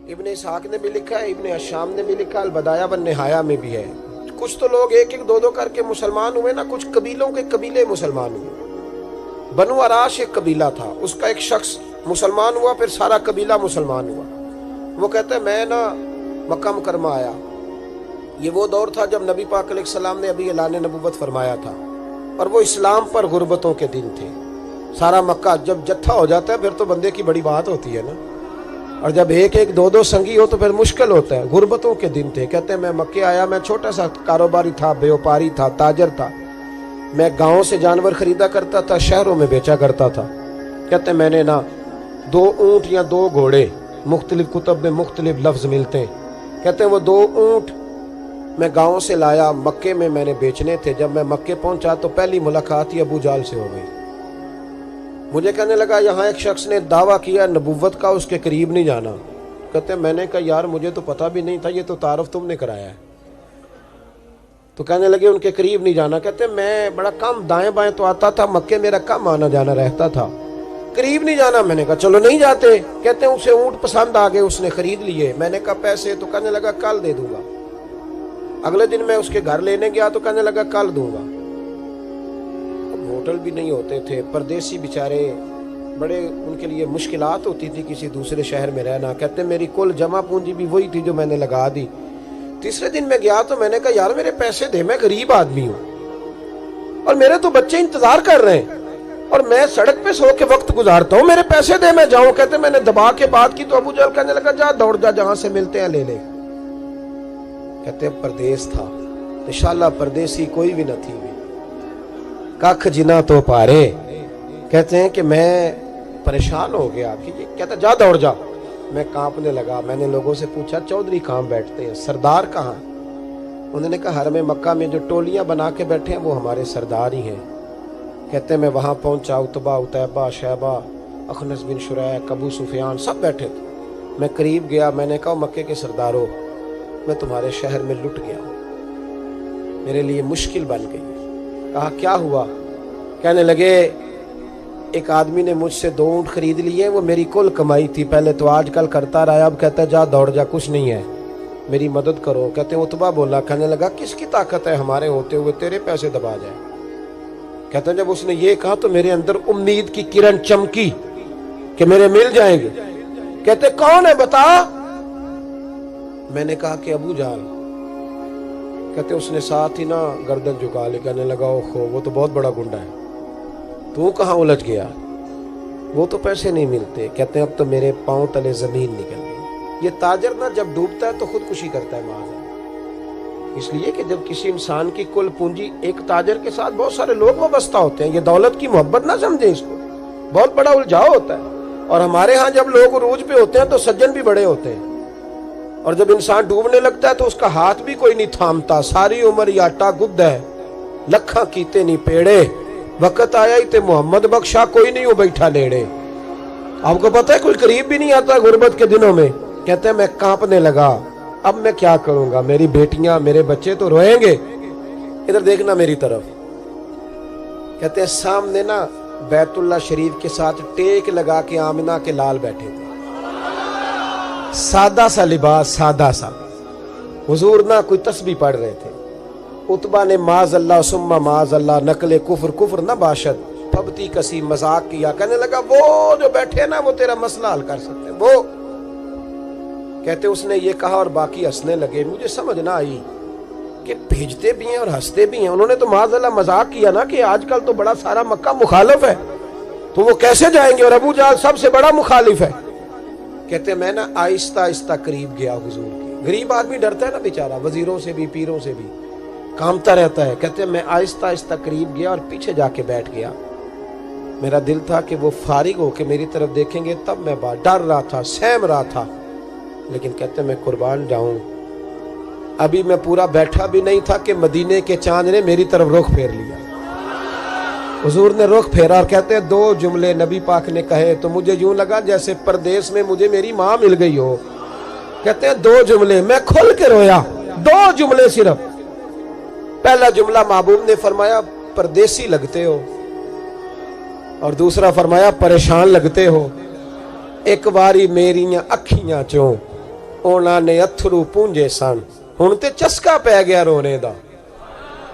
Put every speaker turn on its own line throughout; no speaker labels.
ابن اسحاق نے بھی لکھا ہے, ابن اشام نے بھی لکھا, البدایہ والنہایہ میں بھی ہے. کچھ تو لوگ ایک ایک دو دو کر کے مسلمان ہوئے نا, کچھ قبیلوں کے قبیلے مسلمان ہوئے. بنو عراش ایک قبیلہ تھا, اس کا ایک شخص مسلمان ہوا, پھر سارا قبیلہ مسلمان ہوا. وہ کہتے ہیں میں نا مکہ مکرمہ آیا. یہ وہ دور تھا جب نبی پاک علیہ السلام نے ابھی اعلان نبوت فرمایا تھا, اور وہ اسلام پر غربتوں کے دن تھے. سارا مکہ جب جتھا ہو جاتا ہے پھر تو بندے کی بڑی بات ہوتی ہے نا, اور جب ایک ایک دو دو سنگی ہو تو پھر مشکل ہوتا ہے. غربتوں کے دن تھے. کہتے ہیں میں مکے آیا, میں چھوٹا سا کاروباری تھا, بیوپاری تھا, تاجر تھا. میں گاؤں سے جانور خریدا کرتا تھا, شہروں میں بیچا کرتا تھا. کہتے ہیں میں نے نا 2 اونٹ یا 2 گھوڑے, مختلف کتب میں مختلف لفظ ملتے ہیں. کہتے ہیں وہ 2 اونٹ میں گاؤں سے لایا, مکے میں نے بیچنے تھے. جب میں مکے پہنچا تو پہلی ملاقات ہی ابو جال سے ہو گئی. مجھے کہنے لگا یہاں ایک شخص نے دعویٰ کیا نبوت کا, اس کے قریب نہیں جانا. کہتے ہیں میں نے کہا یار مجھے تو پتہ بھی نہیں تھا, یہ تو تعارف تم نے کرایا ہے. تو کہنے لگے ان کے قریب نہیں جانا. کہتے ہیں میں بڑا کم دائیں بائیں تو آتا تھا, مکے میرا کم آنا جانا رہتا تھا, قریب نہیں جانا. میں نے کہا چلو نہیں جاتے. کہتے ہیں اسے اونٹ پسند آ گئے, اس نے خرید لیے. میں نے کہا پیسے؟ تو کہنے لگا کل دے دوں گا. اگلے دن میں اس کے گھر لینے گیا تو کہنے لگا کل دوں گا. ہوٹل بھی نہیں ہوتے تھے, پردیسی بیچارے, بڑے ان کے لیے مشکلات ہوتی تھی کسی دوسرے شہر میں رہنا. کہتے ہیں میری کل جمع پونجی بھی وہی تھی جو میں نے لگا دی. تیسرے دن میں گیا تو میں نے کہا یار میرے پیسے دے, میں غریب آدمی ہوں اور میرے تو بچے انتظار کر رہے ہیں, اور میں سڑک پہ سو کے وقت گزارتا ہوں, میرے پیسے دے میں جاؤں. کہتے ہیں میں نے دبا کے بات کی تو ابو جہل کہنے لگا جا دوڑ جا, جہاں سے ملتے ہیں لے لے. کہتے ہیں پردیس تھا, انشاءاللہ پردیسی کوئی بھی نہ تھی, ککھ جنا تو پارے. کہتے ہیں کہ میں پریشان ہو گیا کہ یہ کہتا جا دوڑ جا. میں کانپنے لگا. میں نے لوگوں سے پوچھا چودھری کہاں بیٹھتے ہیں, سردار کہاں؟ انہوں نے کہا حرم مکہ میں جو ٹولیاں بنا کے بیٹھے ہیں وہ ہمارے سردار ہی ہیں. کہتے ہیں میں وہاں پہنچا, عتبہ, عتیبہ, شیبہ, اخنس بن شریح, ابو سفیان سب بیٹھے تھے. میں قریب گیا, میں نے کہا مکے کے سردارو میں تمہارے شہر میں لٹ گیا, میرے لیے مشکل بن گئی. کہا کیا ہوا؟ کہنے لگے ایک آدمی نے مجھ سے 2 اونٹ خرید لیے, وہ میری کل کمائی تھی, پہلے تو آج کل کرتا رہا, اب کہتا ہے جا دوڑ جا, کچھ نہیں ہے, میری مدد کرو. کہتے ہیں عتبہ بولا. کہنے لگا کس کی طاقت ہے ہمارے ہوتے ہوئے تیرے پیسے دبا جائے؟ کہتے ہیں جب اس نے یہ کہا تو میرے اندر امید کی کرن چمکی کہ میرے مل جائیں گے. کہتے کون ہے بتا؟ میں نے کہا کہ ابو جہل. کہتے اس نے ساتھ ہی نا گردن جھکا لی. کہنے لگا اوہو وہ تو بہت بڑا گنڈا ہے, تو کہاں الجھ گیا؟ وہ تو پیسے نہیں ملتے. کہتے ہیں اب تو میرے پاؤں تلے زمین نکل گئی. یہ تاجر نا جب ڈوبتا ہے تو خودکشی کرتا ہے معاذ اللہ, اس لیے کہ جب کسی انسان کی کل پونجی, ایک تاجر کے ساتھ بہت سارے لوگ وابستہ ہوتے ہیں, یہ دولت کی محبت نہ سمجھیں, اس کو بہت بڑا الجھاؤ ہوتا ہے. اور ہمارے ہاں جب لوگ عروج پہ ہوتے ہیں تو سجن بھی بڑے ہوتے ہیں, اور جب انسان ڈوبنے لگتا ہے تو اس کا ہاتھ بھی کوئی نہیں تھامتا. ساری عمر یہ آٹا گد ہے, لکھاں کیتے نہیں پیڑے, وقت آیا ہی تے محمد بخشا, کوئی نہیں ہو بیٹھا لیڑے. آپ کو پتہ ہے کوئی قریب بھی نہیں آتا غربت کے دنوں میں. کہتے ہیں میں کانپنے لگا, اب میں کیا کروں گا, میری بیٹیاں میرے بچے تو روئیں گے. ادھر دیکھنا میری طرف. کہتے ہیں سامنے نا بیت اللہ شریف کے ساتھ ٹیک لگا کے آمنہ کے لال بیٹھے تھے, سادہ سا لباس, سادہ سا. حضور نہ کوئی تسبیح پڑھ رہے تھے. عتبہ نے معاذ اللہ ثم معاذ اللہ, نقل کفر کفر نہ باشد, پھبتی کسی مذاق کیا. کہنے لگا وہ جو بیٹھے نا وہ تیرا مسئلہ حل کر سکتے وہ. کہتے اس نے یہ کہا اور باقی ہنسنے لگے. مجھے سمجھ نہ آئی کہ بھیجتے بھی ہیں اور ہنستے بھی ہیں. انہوں نے تو معاذ اللہ مذاق کیا نا کہ آج کل تو بڑا سارا مکہ مخالف ہے, تو وہ کیسے جائیں گے, اور ابو جہل سب سے بڑا مخالف ہے. کہتے میں نا آہستہ آہستہ قریب گیا حضور کی. غریب آدمی ڈرتا ہے نا بیچارہ, وزیروں سے بھی پیروں سے بھی کامتا رہتا ہے. کہتے میں آہستہ آہستہ قریب گیا اور پیچھے جا کے بیٹھ گیا. میرا دل تھا کہ وہ فارغ ہو کے میری طرف دیکھیں گے, تب میں ڈر رہا تھا, سہم رہا تھا. لیکن کہتے میں قربان جاؤں, ابھی میں پورا بیٹھا بھی نہیں تھا کہ مدینے کے چاند نے میری طرف رخ پھیر لیا. حضور نے رخ پھیرا اور کہتے ہیں 2 جملے نبی پاک نے کہے تو مجھے یوں لگا جیسے پردیس میں مجھے میری ماں مل گئی ہو. کہتے ہیں 2 جملے, میں کھل کے رویا. 2 جملے صرف. پہلا جملہ محبوب نے فرمایا پردیسی لگتے ہو, اور دوسرا فرمایا پریشان لگتے ہو. ایک باری میریاں اکھیاں چوں ਉਹਨਾਂ ਨੇ ਅਥਰੂ ਪੂੰਝੇ ਸਨ। ਹੁਣ ਤੇ ਚਸਕਾ ਪੈ ਗਿਆ ਰੋਣੇ ਦਾ,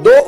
2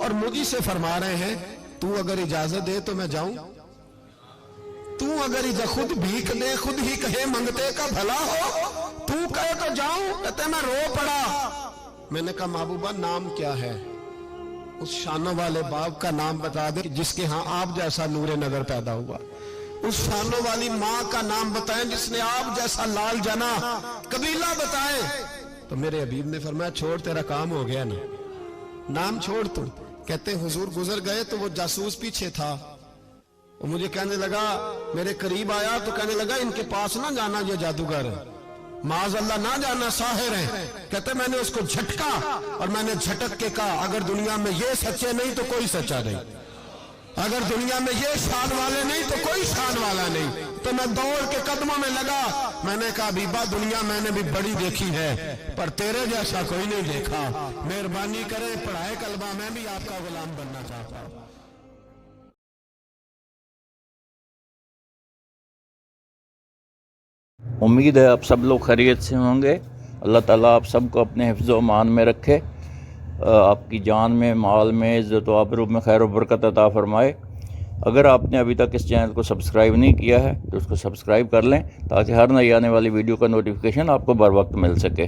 اور مجھے سے فرما رہے ہیں تو اگر اجازت دے تو میں جاؤں، تو اگر خود بھیک دے خود ہی کہے منگتے کا بھلا ہو، تو کہے تو جاؤں، کہتے میں رو پڑا۔ میں نے کہا محبوبہ نام کیا ہے؟ اس شانوں والے باپ کا نام بتا دے جس کے ہاں آپ جیسا نور نظر پیدا ہوا، اس شانوں والی ماں کا نام بتائیں جس نے آپ جیسا لال جنا، قبیلہ بتائیں۔ تو میرے حبیب نے فرمایا چھوڑ تیرا کام ہو گیا نا، نام چھوڑ تو۔ کہتے حضور گزر گئے تو وہ جاسوس پیچھے تھا، وہ مجھے کہنے لگا، میرے قریب آیا تو کہنے لگا ان کے پاس نہ جانا، یہ جادوگر معاذ اللہ نہ جانا، ساحر ہیں۔ کہتے میں نے اس کو جھٹکا اور میں نے جھٹک کے کہا اگر دنیا میں یہ سچے نہیں تو کوئی سچا نہیں، اگر دنیا میں یہ شان والے نہیں تو کوئی شان والا نہیں۔ تو میں دوڑ کے قدموں میں لگا، میں نے کہا حبیبہ دنیا میں نے بھی بڑی دیکھی ہے پر تیرے جیسا کوئی نہیں دیکھا، مہربانی کرے پڑھائے کلمہ، میں بھی آپ کا غلام بننا چاہتا ہوں۔
امید ہے آپ سب لوگ خیریت سے ہوں گے۔ اللہ تعالیٰ آپ سب کو اپنے حفظ و امان میں رکھے، آپ کی جان میں، مال میں، عزت و آبرو میں خیر و برکت عطا فرمائے۔ اگر آپ نے ابھی تک اس چینل کو سبسکرائب نہیں کیا ہے تو اس کو سبسکرائب کر لیں تاکہ ہر نئی آنے والی ویڈیو کا نوٹیفیکیشن آپ کو بر وقت مل سکے۔